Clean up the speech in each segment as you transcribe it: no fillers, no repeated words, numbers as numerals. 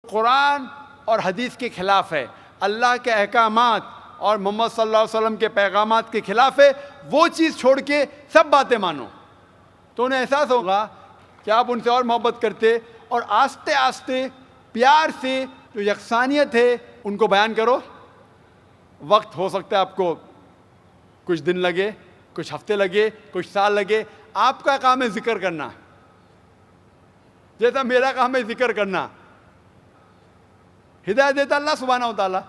قرآن اور حدیث کے خلاف ہے، اللہ کے احکامات اور محمد صلی اللہ علیہ وسلم کے پیغامات کے خلاف ہے، وہ چیز چھوڑ کے سب باتیں مانو، تو انہیں احساس ہوگا کہ آپ ان سے اور محبت کرتے، اور آہستہ آہستہ پیار سے جو یکسانیت ہے ان کو بیان کرو. وقت ہو سکتا ہے آپ کو کچھ دن لگے، کچھ ہفتے لگے، کچھ سال لگے. آپ کا کام ہے ذکر کرنا، جیسا میرا کام ہے ذکر کرنا. ہدایت دیتا اللہ سبحانہ و تعالیٰ،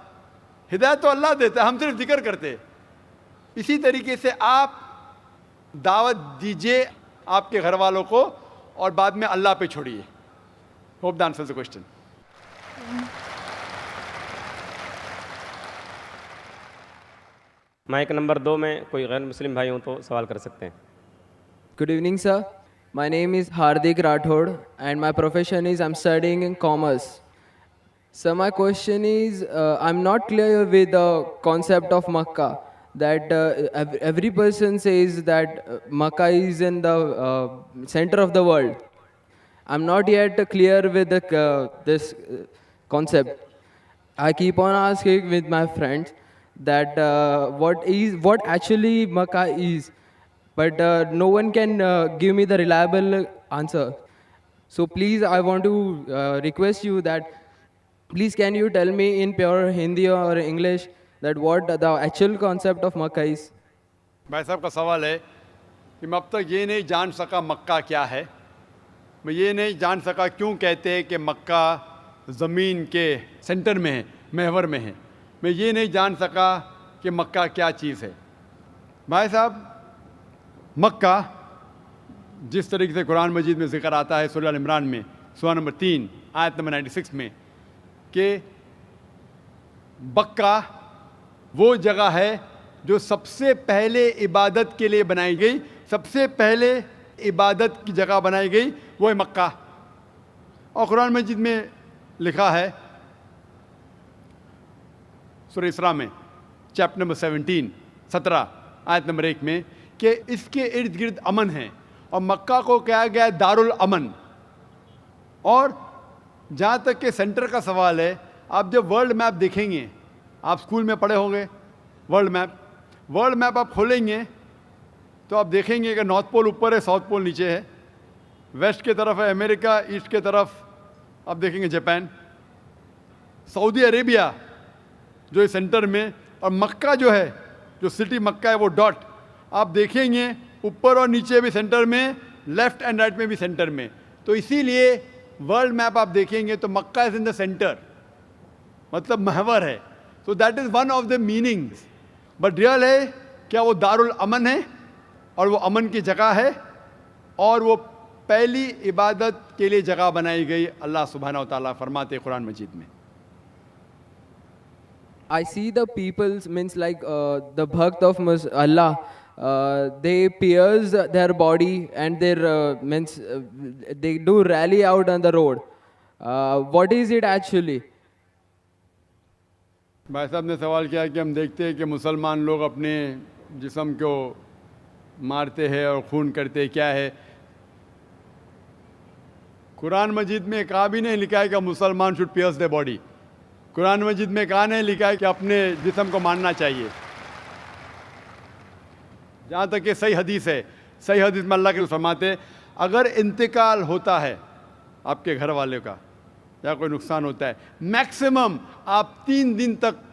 ہدایت تو اللہ دیتا ہے، ہم صرف ذکر کرتے. اسی طریقے سے آپ دعوت دیجئے آپ کے گھر والوں کو، اور بعد میں اللہ پہ چھوڑیے. Hope the answers the question. Mic number 2 میں کوئی غیر مسلم بھائی ہوں تو سوال کر سکتے ہیں. Good evening, sir. My name is Hardik Rathod and my profession is I'm studying in commerce. So my question is, I'm not clear with the concept of Makkah, that every person says that Makkah is in the center of the world. I'm not yet clear with this concept. I keep on asking with my friends that what actually Makkah is, but no one can give me the reliable answer. So please, I want to request you that please can you tell me in pure Hindi or English that what the actual concept of Makkah is. بھائی صاحب کا سوال ہے کہ میں اب تک یہ نہیں جان سکا مکہ کیا ہے، میں یہ نہیں جان سکا کیوں کہتے ہیں کہ مکہ زمین کے سینٹر میں ہے، محور میں ہے. میں یہ نہیں جان سکا کہ مکہ کیا چیز ہے. بھائی صاحب، مکہ جس طریقے سے قرآن مجید میں ذکر آتا ہے سورہ ال عمران میں سورہ نمبر 3 آیت نمبر 96 میں کہ بکہ وہ جگہ ہے جو سب سے پہلے عبادت کے لیے بنائی گئی، سب سے پہلے عبادت کی جگہ بنائی گئی وہ ہے مکہ. اور قرآن مجید میں لکھا ہے سورہ اسراء میں چیپٹر نمبر 17 آیت نمبر 1 میں کہ اس کے ارد گرد امن ہے، اور مکہ کو کہا گیا ہے دار الامن. اور جہاں تک کہ سینٹر کا سوال ہے، آپ جب ورلڈ میپ دیکھیں گے، آپ اسکول میں پڑھے ہوں گے ورلڈ میپ آپ کھولیں گے تو آپ دیکھیں گے کہ نارتھ پول اوپر ہے، ساؤتھ پول نیچے ہے، ویسٹ کے طرف ہے امریکہ، ایسٹ کے طرف آپ دیکھیں گے جاپان، سعودی عربیہ جو ہے سینٹر میں، اور مکہ جو ہے، جو سٹی مکہ ہے وہ ڈاٹ آپ دیکھیں گے اوپر اور نیچے بھی سینٹر میں، لیفٹ اینڈ رائٹ میں بھی سینٹر میں. تو اسی لیے ورلڈ میپ آپ دیکھیں گے تو مکہ از ان دا سینٹر، مطلب محور ہے. So that is one of the meanings. But real ہے کیا وہ دار الامن ہے، اور وہ امن کی جگہ ہے، اور وہ پہلی عبادت کے لیے جگہ بنائی گئی. اللہ سبحانہ و تعالیٰ فرماتے ہیں قرآن مجید میں. I see the people's means like the bhakt of Allah, they pierce their body and their means they do rally out on the road. What is it actually? بھائی صاحب نے سوال کیا کہ ہم دیکھتے ہیں کہ مسلمان لوگ اپنے جسم کو مارتے ہیں اور خون کرتے ہیں، کیا ہے؟ قرآن مجید میں کہا بھی نہیں لکھا ہے کہ مسلمان should pierce their body. قرآن مجید میں کہا نہیں لکھا ہے کہ اپنے جسم کو مارنا چاہیے. جہاں تک کہ صحیح حدیث ہے، صحیح حدیث میں اللہ کے فرماتے اگر انتقال ہوتا ہے آپ کے گھر والے کا یا کوئی نقصان ہوتا ہے، میکسیمم آپ 3 دن تک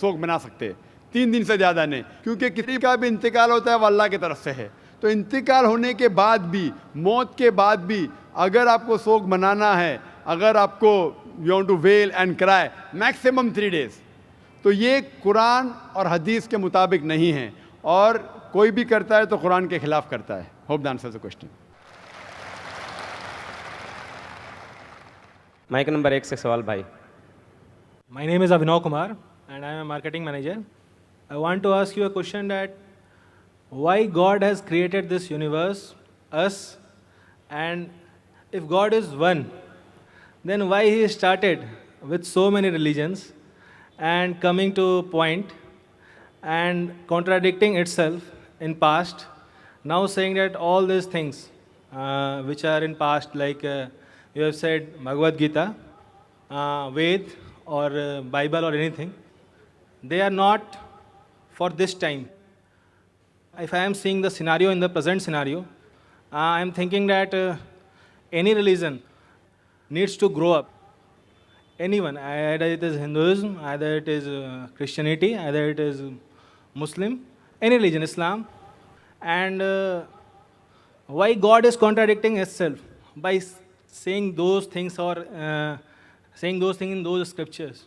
سوگ منا سکتے ہیں، 3 دن سے زیادہ نہیں، کیونکہ کسی کا بھی انتقال ہوتا ہے وہ اللہ کی طرف سے ہے. تو انتقال ہونے کے بعد بھی، موت کے بعد بھی اگر آپ کو سوگ منانا ہے، اگر آپ کو you want to wail and cry, maximum 3 days. تو یہ قرآن اور حدیث کے مطابق نہیں ہے، اور کوئی بھی کرتا ہے تو قرآن کے خلاف کرتا ہے. Hope the answer the question. Mic number 1 سے سوال بھائی. My name is Avinav Kumar and I am a marketing manager. I want to ask you a question that why God has created this universe, us, and if God is one, then why he started with so many religions and coming to a point and contradicting itself in past, now saying that all these things which are in past, like you have said Bhagavad Gita, Ved or Bible or anything. They are not for this time. If I am seeing the scenario in the present scenario, I am thinking that any religion needs to grow up. Anyone, either it is Hinduism, either it is Christianity, either it is Muslim, any religion, Islam. And why God is contradicting itself by saying those things or saying those things in those scriptures?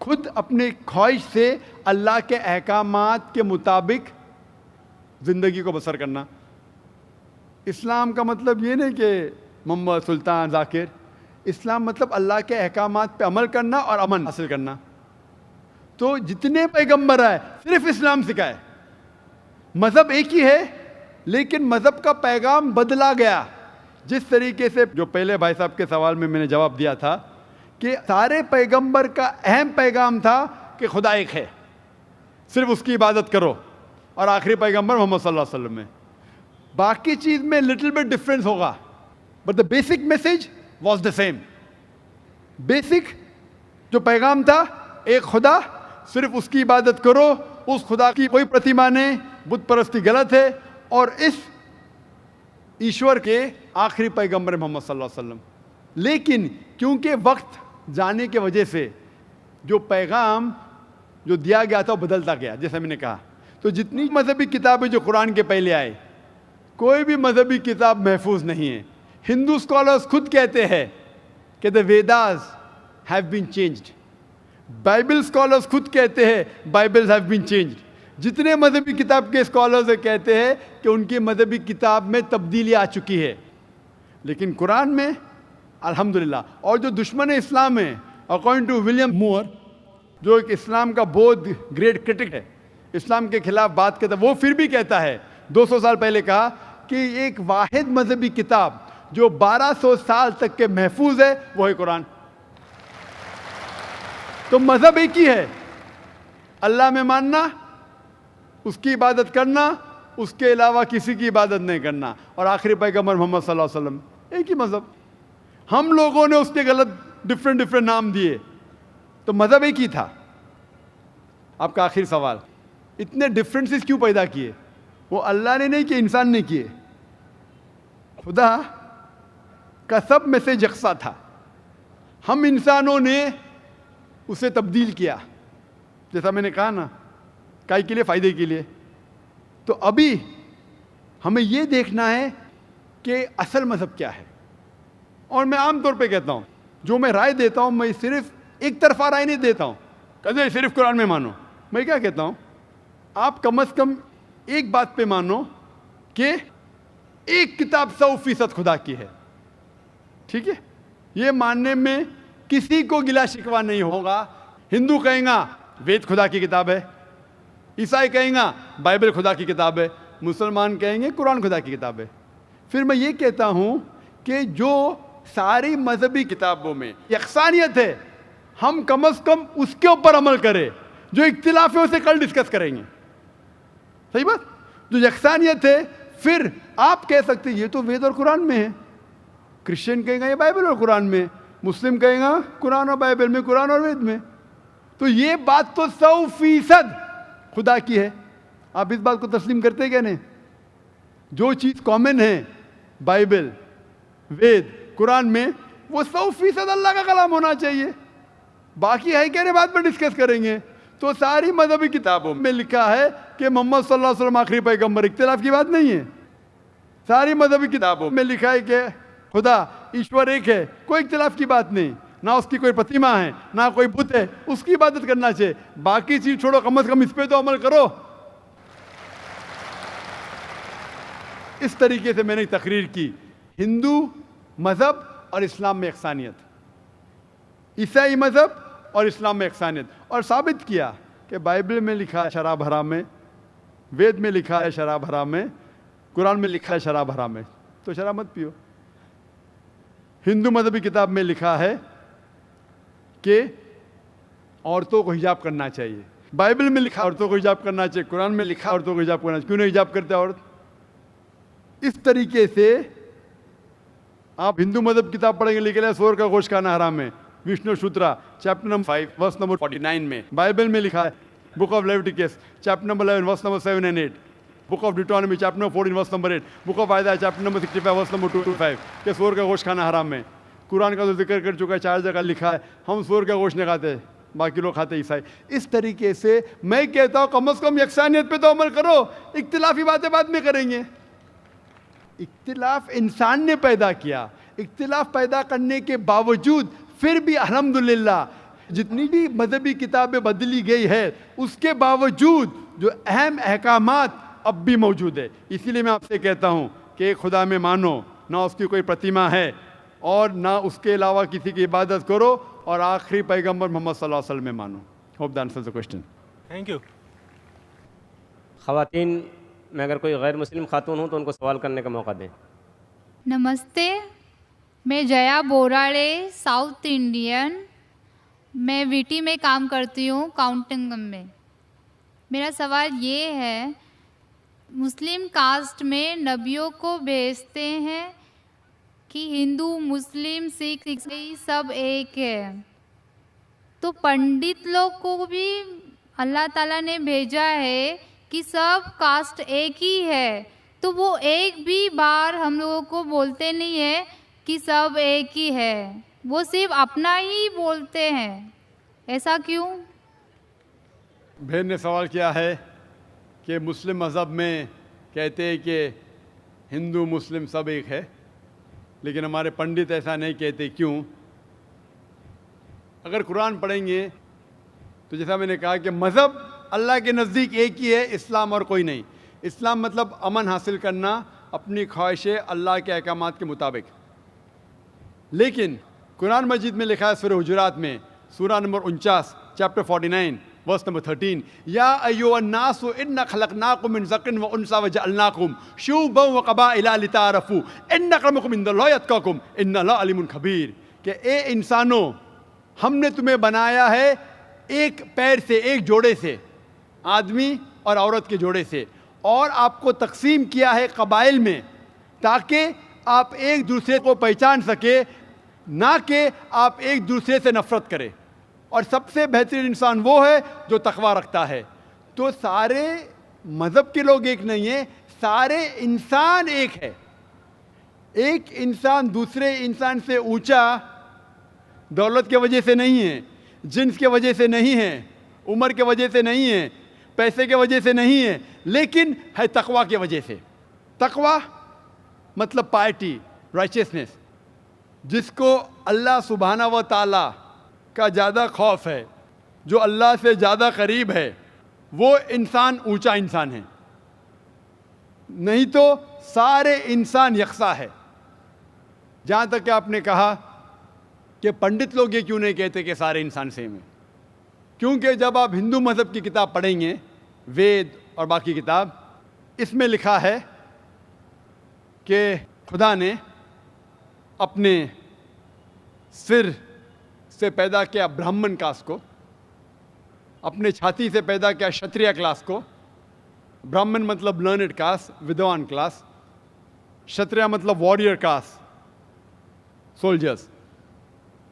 خود اپنے خواہش سے اللہ کے احکامات کے مطابق زندگی کو بسر کرنا. اسلام کا مطلب یہ نہیں کہ محمد سلطان ذاکر. اسلام مطلب اللہ کے احکامات پہ عمل کرنا اور امن حاصل کرنا. تو جتنے پیغمبر آئے صرف اسلام سکھائے. مذہب ایک ہی ہے لیکن مذہب کا پیغام بدلا گیا. جس طریقے سے جو پہلے بھائی صاحب کے سوال میں نے جواب دیا تھا کہ سارے پیغمبر کا اہم پیغام تھا کہ خدا ایک ہے, صرف اس کی عبادت کرو, اور آخری پیغمبر محمد صلی اللہ علیہ وسلم میں باقی چیز میں لٹل بٹ ڈفرینس ہوگا, but the basic message was the same. Basic جو پیغام تھا ایک خدا, صرف اس کی عبادت کرو, اس خدا کی کوئی پرتیما نہیں, بت پرستی غلط ہے, اور اس ایشور کے آخری پیغمبر محمد صلی اللہ علیہ وسلم. لیکن کیونکہ وقت جانے کی وجہ سے جو پیغام جو دیا گیا تھا وہ بدلتا گیا, جیسے میں نے کہا. تو جتنی مذہبی کتابیں جو قرآن کے پہلے آئے, کوئی بھی مذہبی کتاب محفوظ نہیں ہے. ہندو اسکالرز خود کہتے ہیں کہ the Vedas have been changed. Bible scholars خود کہتے ہیں بائبلز ہیو بین چینجڈ. جتنے مذہبی کتاب کے اسکالرز کہتے ہیں کہ ان کی مذہبی کتاب میں تبدیلی آ چکی ہے. لیکن قرآن میں الحمدللہ, اور جو دشمن اسلام ہیں اکارڈنگ ٹو ولیم مور, جو ایک اسلام کا بہت گریٹ کرٹک ہے, اسلام کے خلاف بات کرتا ہے, وہ پھر بھی کہتا ہے 200 سال پہلے کہا کہ ایک واحد مذہبی کتاب جو 1200 سال تک کے محفوظ ہے وہ ہے قرآن. تو مذہب ایک ہی ہے, اللہ میں ماننا, اس کی عبادت کرنا, اس کے علاوہ کسی کی عبادت نہیں کرنا, اور آخری پیغمبر محمد صلی اللہ علیہ وسلم. ایک ہی مذہب. ہم لوگوں نے اس کے غلط ڈفرینٹ نام دیے, تو مذہب ایک ہی تھا. آپ کا آخری سوال, اتنے ڈفرینسز کیوں پیدا کیے؟ وہ اللہ نے نہیں کیے, انسان نے کیے. خدا کا سب میسج یکساں تھا, ہم انسانوں نے اسے تبدیل کیا. جیسا میں نے کہا نا, کائی کے لیے, فائدے کے لیے. تو ابھی ہمیں یہ دیکھنا ہے کہ اصل مذہب کیا ہے. اور میں عام طور پہ کہتا ہوں, جو میں رائے دیتا ہوں, میں صرف ایک طرفہ رائے نہیں دیتا ہوں کہ صرف قرآن میں مانو. میں کیا کہتا ہوں, آپ کم از کم ایک بات پہ مانو کہ ایک کتاب 100% خدا کی ہے. ٹھیک ہے, یہ ماننے میں کسی کو گلا شکوا نہیں ہوگا. ہندو کہیں گا وید خدا کی کتاب ہے, عیسائی کہیں گا بائبل خدا کی کتاب ہے, مسلمان کہیں گے قرآن خدا کی کتاب ہے. پھر میں یہ کہتا ہوں کہ جو ساری مذہبی کتابوں میں یکسانیت ہے, ہم کم از کم اس کے اوپر عمل کریں. جو اختلاف ہے اسے کل ڈسکس کریں گے. صحیح بات. جو یکسانیت ہے, پھر آپ کہہ سکتے یہ تو وید اور قرآن میں ہے, کرسچن کہیں گا یہ بائبل اور قرآن میں, مسلم کہیں گا قرآن اور بائبل میں, قرآن اور وید میں. تو یہ بات تو 100% خدا کی ہے. آپ اس بات کو تسلیم کرتے کیا نہیں؟ جو چیز کامن ہے بائبل, وید, قرآن میں, وہ 100% اللہ کا کلام ہونا چاہیے. باقی ہے کہنے بات پر ڈسکس کریں گے. تو ساری مذہبی کتابوں میں لکھا ہے کہ محمد صلی اللہ علیہ وسلم آخری پیغمبر, اختلاف کی بات نہیں ہے. ساری مذہبی کتابوں میں لکھا ہے کہ خدا ایشور ایک ہے, کوئی اختلاف کی بات نہیں. نہ اس کی کوئی پرتیما ہے, نہ کوئی بت ہے, اس کی عبادت کرنا چاہیے. باقی چیز چھوڑو, کم از کم اس پہ تو عمل کرو. اس طریقے سے میں نے تقریر کی, ہندو مذہب اور اسلام میں یکسانیت, عیسائی مذہب اور اسلام میں یکسانیت, اور ثابت کیا کہ بائبل میں لکھا ہے شراب حرام ہے, وید میں لکھا ہے شراب حرام ہے, قرآن میں لکھا ہے شراب حرام ہے, تو شراب مت پیو. ہندو مذہبی کتاب میں لکھا ہے کہ عورتوں کو حجاب کرنا چاہیے, بائبل میں لکھا عورتوں کو حجاب کرنا چاہیے, قرآن میں لکھا عورتوں کو حجاب کرنا چاہیے. کیوں نہیں حجاب کرتے عورت؟ اس طریقے سے آپ ہندو مذہب کتاب پڑھیں گے, لکھا ہے سور کا گوشت کھانا حرام ہے, Vishnu Sutra chapter number 5 verse number 49 میں. بائبل میں لکھا ہے book of Leviticus chapter number 11 verse number 7 and 8, book of Deuteronomy chapter number 14 verse number 8, book of Isaiah chapter number 65 verse number 2 to 5 کہ سور کا گوشت کھانا حرام ہے. قرآن کا تو ذکر کر چکا ہے, 4 جگہ لکھا ہے ہم سور کا گوشت نہیں کھاتے, باقی لوگ کھاتے عیسائی. اس طریقے سے میں کہتا ہوں کم از کم یکسانیت پہ تو عمل کرو, اختلافی باتیں بعد میں کریں گے. اختلاف انسان نے پیدا کیا, اختلاف پیدا کرنے کے باوجود پھر بھی الحمدللہ جتنی بھی مذہبی کتابیں بدلی گئی ہے اس کے باوجود جو اہم احکامات اب بھی موجود ہے. اسی لیے میں آپ سے کہتا ہوں کہ ایک خدا میں مانو, نہ اس کی کوئی پرتیما ہے اور نہ اس کے علاوہ کسی کی عبادت کرو, اور آخری پیغمبر محمد صلی اللہ علیہ وسلم میں مانو. Hope that answers the question. Thank you. خواتین میں اگر کوئی غیر مسلم خاتون ہوں تو ان کو سوال کرنے کا موقع دیں. نمستے, میں جیا بوراڑے, ساؤتھ انڈین. میں ویٹی میں کام کرتی ہوں, کاؤنٹنگ میں. میرا سوال یہ ہے, مسلم کاسٹ میں نبیوں کو بھیجتے ہیں کہ ہندو مسلم سکھ عیسائی سب ایک ہے, تو پنڈت لوگ کو بھی اللہ تعالیٰ نے بھیجا ہے کہ سب کاسٹ ایک ہی ہے, تو وہ ایک بھی بار ہم لوگوں کو بولتے نہیں ہیں کہ سب ایک ہی ہے, وہ صرف اپنا ہی بولتے ہیں, ایسا کیوں؟ بہن نے سوال کیا ہے کہ مسلم مذہب میں کہتے ہیں کہ ہندو مسلم سب ایک ہے, لیکن ہمارے پنڈت ایسا نہیں کہتے, کیوں؟ اگر قرآن پڑھیں گے تو جیسا میں نے کہا کہ مذہب اللہ کے نزدیک ایک ہی ہے, اسلام اور کوئی نہیں. اسلام مطلب امن حاصل کرنا, اپنی خواہشیں اللہ کے احکامات کے مطابق. لیکن قرآن مجید میں لکھا ہے سورہ حجرات میں, سورہ نمبر 49, چیپٹر 49, ورس نمبر 13, یا ایھا الناس انا خلقناکم من ذکر و انثی وجعلناکم شعوبا وقبائل لتعارفوا ان اکرمکم عند اللہ اتقاکم ان اللہ علیم خبیر. کہ اے انسانوں, ہم نے تمہیں بنایا ہے ایک پیر سے, ایک جوڑے سے, آدمی اور عورت کے جوڑے سے, اور آپ کو تقسیم کیا ہے قبائل میں تاکہ آپ ایک دوسرے کو پہچان سکے, نہ کہ آپ ایک دوسرے سے نفرت کریں. اور سب سے بہترین انسان وہ ہے جو تقویٰ رکھتا ہے. تو سارے مذہب کے لوگ ایک نہیں ہیں, سارے انسان ایک ہے. ایک انسان دوسرے انسان سے اونچا دولت کی وجہ سے نہیں ہے, جنس کی وجہ سے نہیں ہے, عمر کی وجہ سے نہیں ہے, پیسے کی وجہ سے نہیں ہے, لیکن ہے تقویٰ کی وجہ سے. تقویٰ مطلب پائٹی, رائچسنس. جس کو اللہ سبحانہ و تعالیٰ کا زیادہ خوف ہے, جو اللہ سے زیادہ قریب ہے, وہ انسان اونچا انسان ہے. نہیں تو سارے انسان یکساں ہے. جہاں تک کہ آپ نے کہا کہ پنڈت لوگ یہ کیوں نہیں کہتے کہ سارے انسان سیم ہیں, کیونکہ جب آپ ہندو مذہب کی کتاب پڑھیں گے, وید اور باقی کتاب, اس میں لکھا ہے کہ خدا نے اپنے سر سے پیدا کیا برہمن کاسٹ کو, اپنے چھاتی سے پیدا کیا شتریہ کلاس کو. برہمن مطلب لرنڈ کاسٹ, ودوان کلاس. شتریہ مطلب واریر کاسٹ, سولجرز.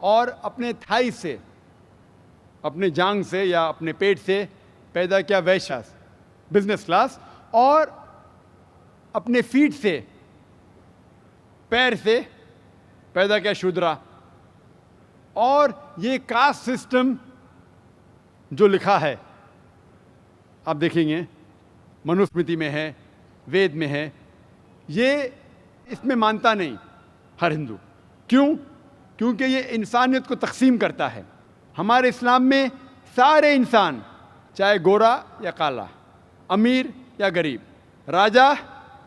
اور اپنے تھائی سے, اپنے جانگ سے یا اپنے پیٹ سے پیدا کیا ویشیاس, بزنس کلاس. اور اپنے فیٹ سے, پیر سے پیدا کیا شودرا. اور یہ کاسٹ سسٹم جو لکھا ہے آپ دیکھیں گے منوسمرتی میں ہے, وید میں ہے, یہ اس میں مانتا نہیں ہر ہندو. کیوں؟ کیونکہ یہ انسانیت کو تقسیم کرتا ہے. ہمارے اسلام میں سارے انسان, چاہے گورا یا کالا, امیر یا غریب, راجا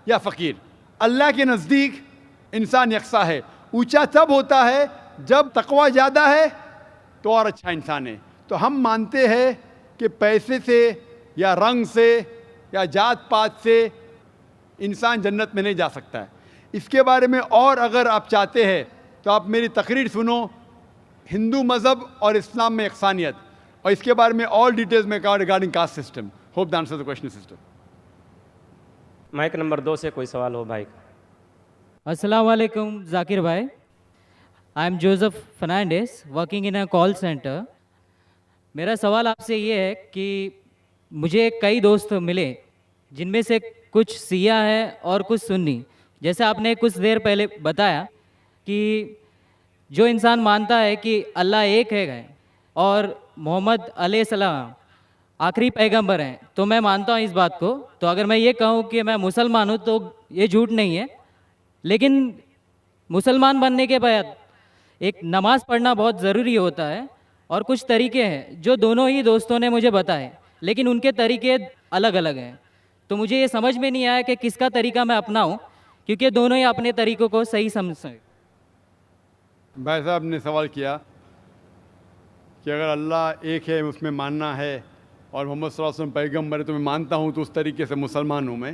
یا فقیر, اللہ کے نزدیک انسان یکساں ہے. اونچا تب ہوتا ہے جب تقویٰ زیادہ ہے تو اور اچھا انسان ہے. تو ہم مانتے ہیں کہ پیسے سے یا رنگ سے یا جات پات سے انسان جنت میں نہیں جا سکتا ہے. اس کے بارے میں اور اگر آپ چاہتے ہیں تو آپ میری تقریر سنو, ہندو مذہب اور اسلام میں یکسانیت, اور اس کے بارے میں اور ڈیٹیلز میں کہا regarding caste system. Hope that answers the question sister. Mic number 2 سے کوئی سوال ہو بھائی. السلام علیکم ذاکر بھائی. I am Joseph Fernandes working in a call centre. میرا سوال آپ سے یہ ہے کہ مجھے کئی دوست ملے جن میں سے کچھ سیاہ ہیں اور کچھ سنی. جیسے آپ نے کچھ دیر پہلے بتایا کہ جو انسان مانتا ہے کہ اللہ ایک ہے اور محمد علیہ السلام آخری پیغمبر ہیں, تو میں مانتا ہوں اس بات کو. تو اگر میں یہ کہوں کہ میں مسلمان ہوں تو یہ جھوٹ نہیں ہے. لیکن مسلمان بننے کے بعد ایک نماز پڑھنا بہت ضروری ہوتا ہے. اور کچھ طریقے ہیں جو دونوں ہی دوستوں نے مجھے بتائے، لیکن ان کے طریقے الگ الگ ہیں. تو مجھے یہ سمجھ میں نہیں آیا کہ کس کا طریقہ میں اپناؤں، کیونکہ دونوں ہی اپنے طریقوں کو صحیح سمجھتے ہیں. بھائی صاحب نے سوال کیا کہ اگر اللہ ایک ہے اس میں ماننا ہے اور محمد صلی اللہ علیہ وسلم پیغمبر ہے تو میں مانتا ہوں، تو اس طریقے سے مسلمان ہوں میں.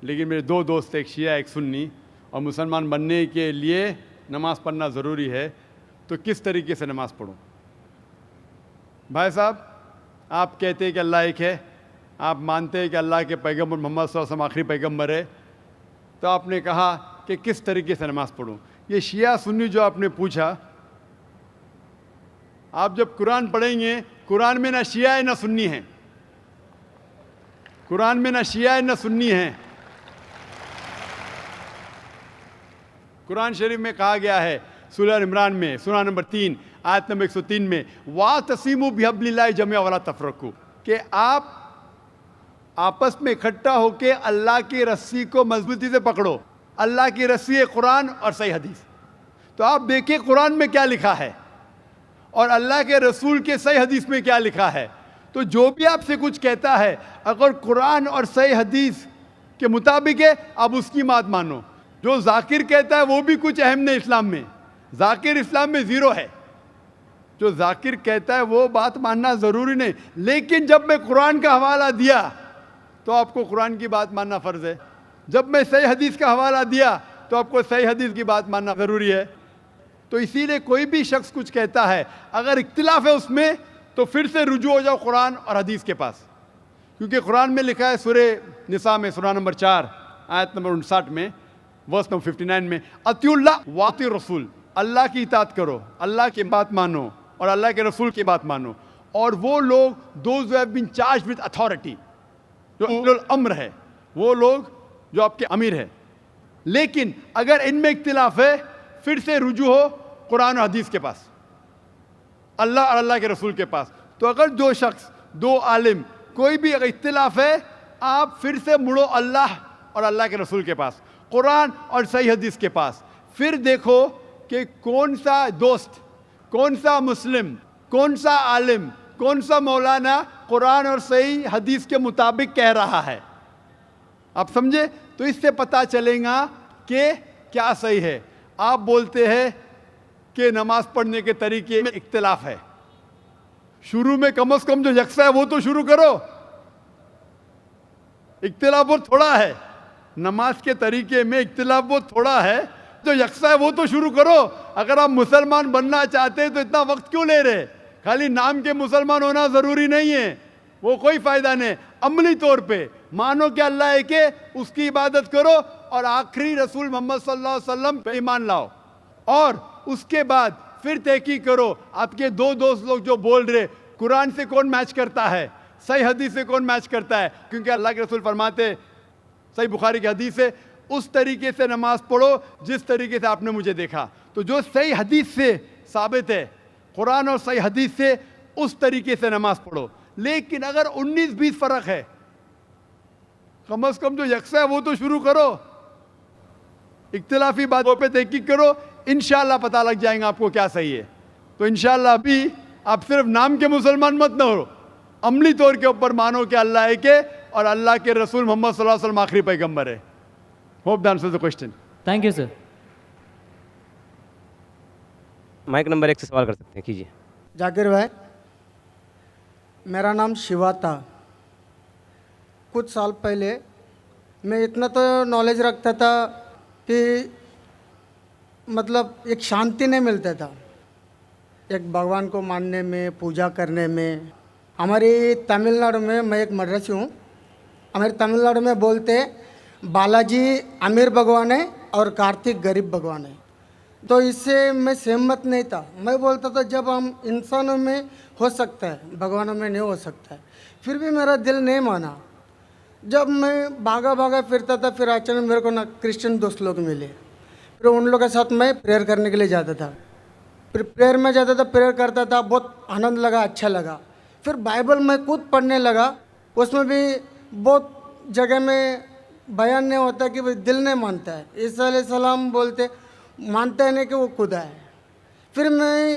لیکن میرے دو دوست، ایک شیعہ ایک سنی، اور مسلمان بننے کے لیے نماز پڑھنا ضروری ہے، تو کس طریقے سے نماز پڑھوں؟ بھائی صاحب، آپ کہتے ہیں کہ اللہ ایک ہے، آپ مانتے ہیں کہ اللہ کے پیغمبر محمد صلی اللہ علیہ وسلم آخری پیغمبر ہے، تو آپ نے کہا کہ کس طریقے سے نماز پڑھوں؟ یہ شیعہ سنی جو آپ نے پوچھا، آپ جب قرآن پڑھیں گے، قرآن میں نہ شیعہ ہے نہ سنی ہیں، قرآن میں نہ شیعہ ہے نہ سنی ہیں. قرآن شریف میں کہا گیا ہے سورہ عمران میں، سورہ نمبر 3 آیت نمبر 103 میں، وَاعْتَصِمُوا بِحَبْلِ اللَّهِ جَمِيعًا وَلَا تَفَرَّقُوا، کہ آپ آپس میں اکٹھا ہو کے اللہ کی رسی کو مضبوطی سے پکڑو. اللہ کی رسی ہے قرآن اور صحیح حدیث. تو آپ دیکھیں قرآن میں کیا لکھا ہے اور اللہ کے رسول کے صحیح حدیث میں کیا لکھا ہے. تو جو بھی آپ سے کچھ کہتا ہے اگر قرآن اور صحیح حدیث کے مطابق ہے، آپ اس کی بات مانو. جو ذاکر کہتا ہے وہ بھی کچھ اہم نہیں اسلام میں، ذاکر اسلام میں زیرو ہے. جو ذاکر کہتا ہے وہ بات ماننا ضروری نہیں. لیکن جب میں قرآن کا حوالہ دیا تو آپ کو قرآن کی بات ماننا فرض ہے. جب میں صحیح حدیث کا حوالہ دیا تو آپ کو صحیح حدیث کی بات ماننا ضروری ہے. تو اسی لیے کوئی بھی شخص کچھ کہتا ہے، اگر اختلاف ہے اس میں، تو پھر سے رجوع ہو جاؤ قرآن اور حدیث کے پاس. کیونکہ قرآن میں لکھا ہے سورہ نساء میں، سورہ نمبر 4 آیت نمبر 59 میں، ورس نمبر 59 میں، اطیعوا اللہ واطیعوا الرسول، اللہ کی اطاعت کرو، اللہ کی بات مانو اور اللہ کے رسول کی بات مانو. اور وہ لوگ those who have been charged with authority، جو اولو الامر ہے، وہ لوگ جو آپ کے امیر ہے. لیکن اگر ان میں اختلاف ہے، پھر سے رجوع ہو قرآن و حدیث کے پاس، اللہ اور اللہ کے رسول کے پاس. تو اگر دو شخص، دو عالم، کوئی بھی اگر اختلاف ہے، آپ پھر سے مڑو اللہ اور اللہ کے رسول کے پاس، قرآن اور صحیح حدیث کے پاس. پھر دیکھو کہ کون سا دوست، کون سا مسلم، کون سا عالم، کون سا مولانا قرآن اور صحیح حدیث کے مطابق کہہ رہا ہے. آپ سمجھے؟ تو اس سے پتہ چلے گا کہ کیا صحیح ہے. آپ بولتے ہیں کہ نماز پڑھنے کے طریقے میں اختلاف ہے. شروع میں کم از کم جو یکساں ہے وہ تو شروع کرو. اختلاف بہت تھوڑا ہے، نماز کے طریقے میں اختلاف بہت تھوڑا ہے، جو یکساں ہے وہ تو شروع کرو. اگر آپ مسلمان بننا چاہتے ہیں تو اتنا وقت کیوں لے رہے؟ خالی نام کے مسلمان ہونا ضروری نہیں ہے، وہ کوئی فائدہ نہیں. عملی طور پہ مانو کہ اللہ ایک ہے، اس کی عبادت کرو اور آخری رسول محمد صلی اللہ علیہ وسلم پہ ایمان لاؤ. اور اس کے بعد پھر تحقیق کرو. آپ کے دو دوست لوگ جو بول رہے قرآن سے کون میچ کرتا ہے، صحیح حدیث سے کون میچ کرتا ہے، کیونکہ اللہ کے رسول فرماتے، صحیح بخاری کی حدیث ہے، اس طریقے سے نماز پڑھو جس طریقے سے آپ نے مجھے دیکھا. تو جو صحیح حدیث سے ثابت ہے، قرآن اور صحیح حدیث سے، اس طریقے سے نماز پڑھو. لیکن اگر 19-20 فرق ہے، کم از کم جو یکساں ہے وہ تو شروع کرو. اختلافی باتوں پہ تحقیق کرو، انشاءاللہ پتہ لگ جائیں گا آپ کو کیا صحیح ہے. تو انشاءاللہ ابھی آپ صرف نام کے مسلمان مت نہ ہو، عملی طور کے اوپر مانو کہ اللہ ایک ہے اور اللہ کے رسول محمد صلی اللہ علیہ وسلم آخری پیغمبر ہے. Hope that answers the question. Thank you sir. Mic number 1 سے سوال کر سکتے ہیں، کیجیے. ذاکر بھائی، میرا نام شیوا تھا. کچھ سال پہلے میں اتنا تو نالج رکھتا تھا کہ مطلب ایک شانتی نہیں ملتا تھا ایک بھگوان کو ماننے میں، پوجا کرنے میں. ہماری تمل ناڈو میں، میں ایک مدرسی ہوں، ہمارے تمل ناڈو میں بولتے بالاجی امیر بھگوان ہے اور کارتک غریب بھگوان ہے. تو اس سے میں سہمت نہیں تھا. میں بولتا تھا جب ہم انسانوں میں ہو سکتا ہے، بھگوانوں میں نہیں ہو سکتا ہے. پھر بھی میرا دل نہیں مانا. جب میں بھاگا پھرتا تھا، پھر اچانک میرے کو نا کرسچن دوست لوگ ملے. پھر ان لوگوں کے ساتھ میں پریئر کرنے کے لیے جاتا تھا. پھر پریئر میں جاتا تھا، پریئر کرتا تھا، بہت آنند لگا، اچھا لگا. پھر بائبل میں خود پڑھنے لگا. اس میں بھی بہت جگہ میں بیان نہیں ہوتا کہ دل نہیں مانتا ہے. عیسیٰ علیہ السلام بولتے مانتا ہے نہیں کہ وہ خدا ہے. پھر میں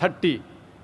30,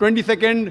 22